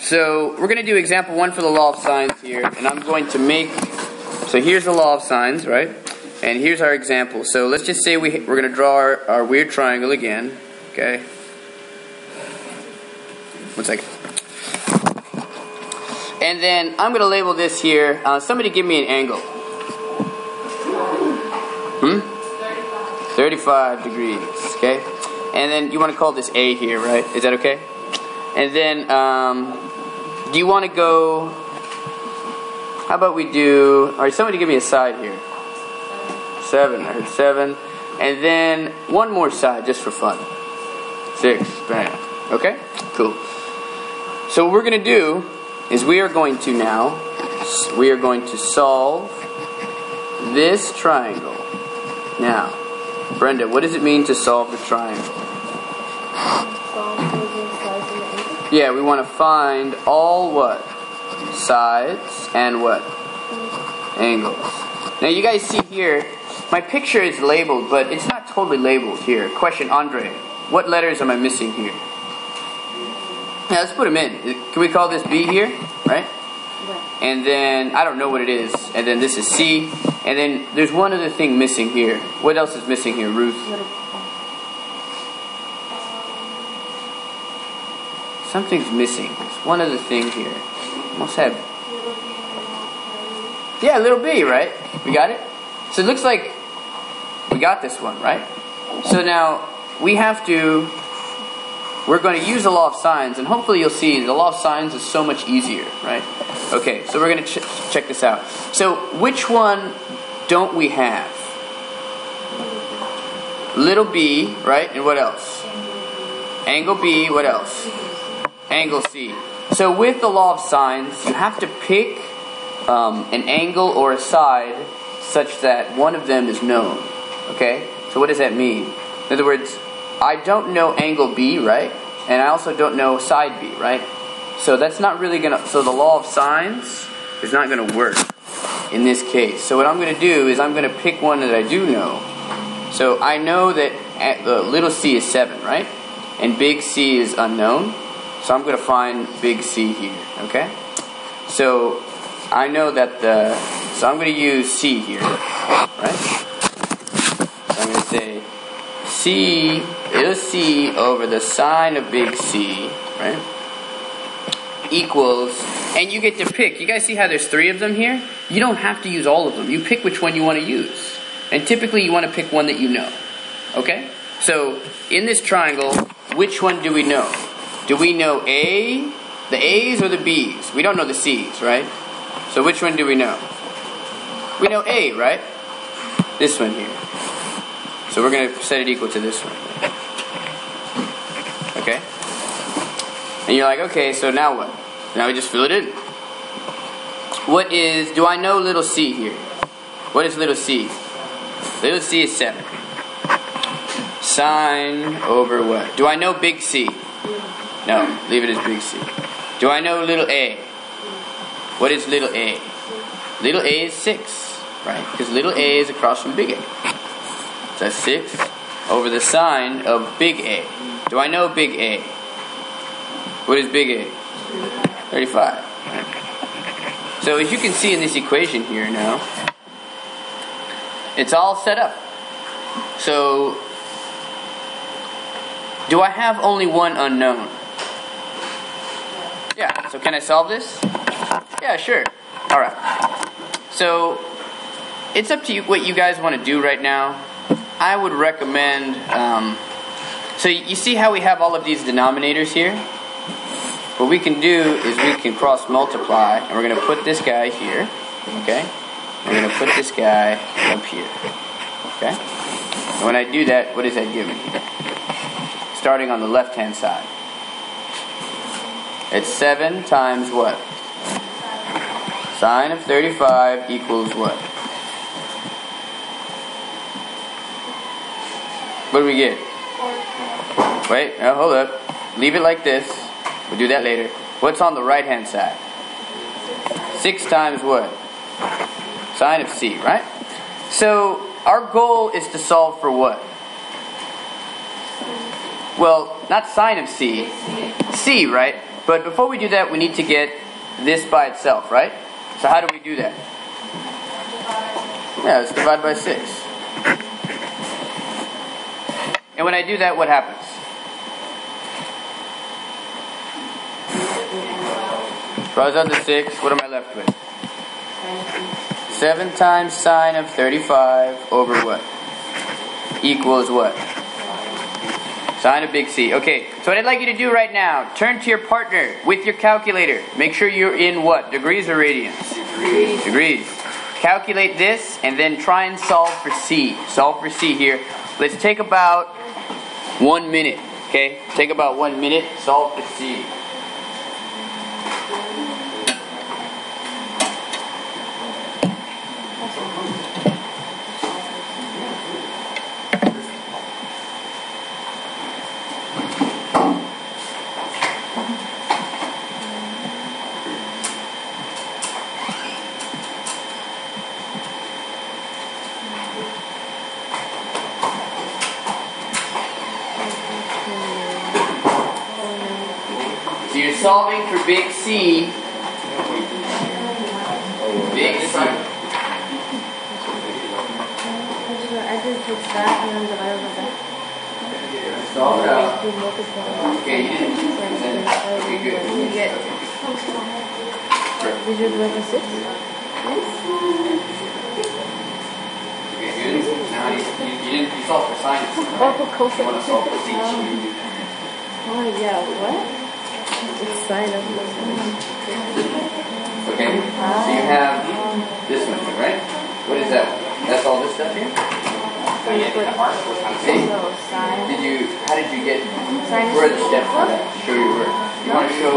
So we're going to do example 1 for the law of sines here, and I'm going to make, so here's the law of sines, right? And here's our example. So let's just say we're going to draw our weird triangle again, okay? 1 second. And then I'm going to label this here, somebody give me an angle. 35 degrees, okay? And then you want to call this A here, right? Is that okay? And then, do you want to go, how about we do, alright, somebody give me a side here. 7, I heard 7. And then one more side, just for fun. 6, bam. Okay? Cool. So what we're going to do is we are going to solve this triangle. Now, Brenda, what does it mean to solve the triangle? Yeah, we want to find all what? Sides and what? Angles. Now you guys see here, my picture is labeled, but it's not totally labeled here. Question, Andre, what letters am I missing here? Yeah, let's put them in. Can we call this B here? Right? And then, I don't know what it is. And then this is C. And then there's one other thing missing here. What else is missing here, Ruth? Something's missing. There's one other thing here. Must have. Yeah, little b, right? We got it? So it looks like we got this one, right? So now we're going to use the law of sines, and hopefully you'll see the law of sines is so much easier, right? Okay, so we're going to check this out. So which one don't we have? Little b, right? And what else? Angle B, what else? Angle C. So with the law of sines, you have to pick an angle or a side such that one of them is known. Okay? So what does that mean? In other words, I don't know angle B, right? And I also don't know side B, right? So that's not really going to, so the law of sines is not going to work in this case. So what I'm going to do is I'm going to pick one that I do know. So I know that little c is 7, right? And big C is unknown. So I'm going to find big C here, okay? So I know that so I'm going to use C here, right? So I'm going to say little c over the sine of big C, right? Equals, and you get to pick. You guys see how there's 3 of them here? You don't have to use all of them. You pick which one you want to use. And typically you want to pick one that you know, okay? So in this triangle, which one do we know? Do we know A, the A's or the B's? We don't know the C's, right? So which one do we know? We know A, right? This one here. So we're going to set it equal to this one. Okay? And you're like, okay, so now what? Now we just fill it in. Do I know little c here? What is little c? Little c is 7. Sine over what? Do I know big C? No, leave it as big C. Do I know little a? What is little a? Little a is 6, right? Because little a is across from big A. So that's 6 over the sine of big A. Do I know big A? What is big A? 35. So as you can see in this equation here now, it's all set up. So, do I have only one unknown? Yeah, so can I solve this? Yeah, sure. Alright. So, it's up to you what you guys want to do right now. I would recommend, so you see how we have all of these denominators here? What we can do is we can cross multiply, and we're going to put this guy here, okay? We're going to put this guy up here, okay? And when I do that, what is that giving me? Starting on the left-hand side. It's 7 times what? Sine of 35 equals what? What do we get? Wait, no, hold up. Leave it like this. We'll do that later. What's on the right-hand side? 6 times what? Sine of C, right? So, our goal is to solve for what? Well, not sine of C. C, right? But before we do that, we need to get this by itself, right? So how do we do that? Yeah, let's divide by 6. And when I do that, what happens? Cross out the 6. What am I left with? 7 times sine of 35 over what? Equals what? Sine of big C. Okay, so what I'd like you to do right now, turn to your partner with your calculator. Make sure you're in what? Degrees or radians? Degrees. Degrees. Calculate this and then try and solve for C. Solve for C here. Let's take about 1 minute. Okay? Take about 1 minute. Solve for C. So you're solving for big C. Big C. I just took that and then divided by that. Solve it out. Do multiply. Okay, you didn't. Okay, good. You get. Did you divide by 6? Okay, good. Now you didn't. You solved for sine. Oh, for cosine. You want to solve for C. Oh, yeah, what? It's sine of Okay, so you have this one here, right? What is that? That's all this stuff here? Okay. No, sine. How did you get, Sine. where are the steps for that? Show your work. You want to show,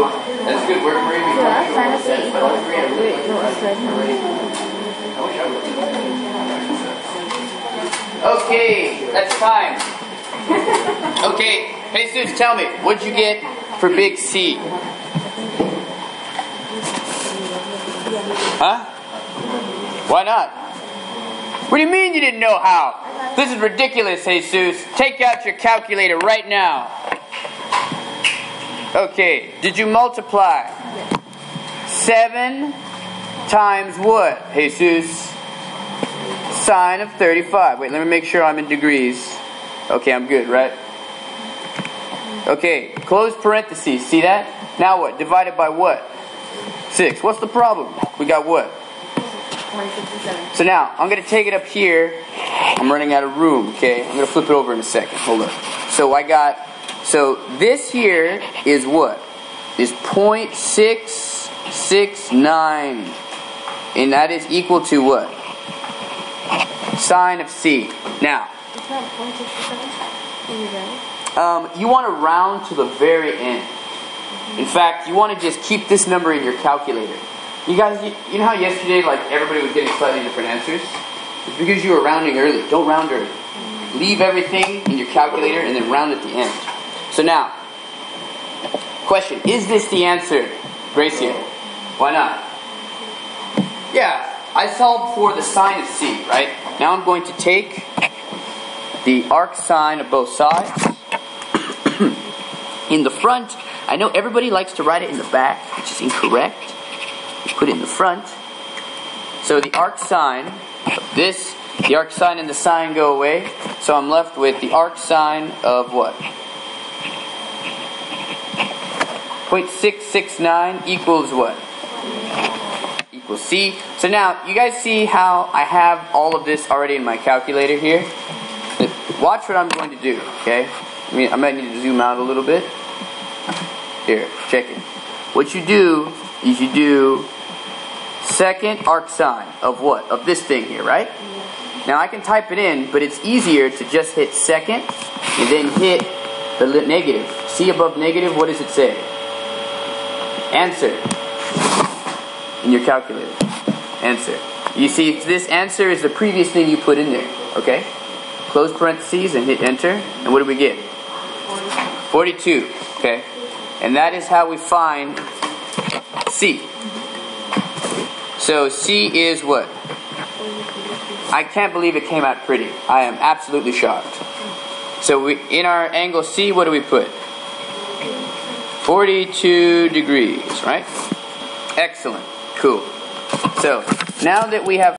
that's good work, Marie. You want to show Sine what of C steps, but all three equals. are Wait, no, it's right now. I wish I would. Okay, that's time. Okay, Jesus, tell me, what'd you get for big C? Huh? Why not? What do you mean you didn't know how? This is ridiculous, Jesus. Take out your calculator right now. Okay, did you multiply 7 times what, Jesus? Sine of 35. Wait, let me make sure I'm in degrees. Okay, I'm good, right? Okay, close parentheses. See that? Now what? Divided by what? 6. What's the problem? We got what? 167. So now, I'm going to take it up here. I'm running out of room, okay? I'm going to flip it over in a second. Hold on. So this here is what? Is 0.669. And that is equal to what? Sine of C. Now, It's not 0.67? Are you right? you want to round to the very end. In fact, you want to just keep this number in your calculator. You guys, you know how yesterday, like, everybody was getting slightly different answers? It's because you were rounding early. Don't round early. Leave everything in your calculator and then round at the end. So now, question, is this the answer, Gracia? Why not? Yeah, I solved for the sine of C, right? Now I'm going to take the arc sine of both sides. In the front, I know everybody likes to write it in the back, which is incorrect. You put it in the front. So the arc sine of this, the arc sine and the sine go away. So I'm left with the arc sine of what? 0.669 equals what? Equals C. So now, you guys see how I have all of this already in my calculator here? Watch what I'm going to do, okay? I might need to zoom out a little bit. Here, check it. What you do is you do second arc sine of what? Of this thing here, right? Now I can type it in, but it's easier to just hit second and then hit the negative. See above negative, what does it say? Answer. In your calculator. Answer. You see, this answer is the previous thing you put in there, okay? Close parentheses and hit enter, and what do we get? 42, okay? And that is how we find C. So C is what? I can't believe it came out pretty. I am absolutely shocked. So in our angle C, what do we put? 42 degrees, right? Excellent. Cool. So, now that we have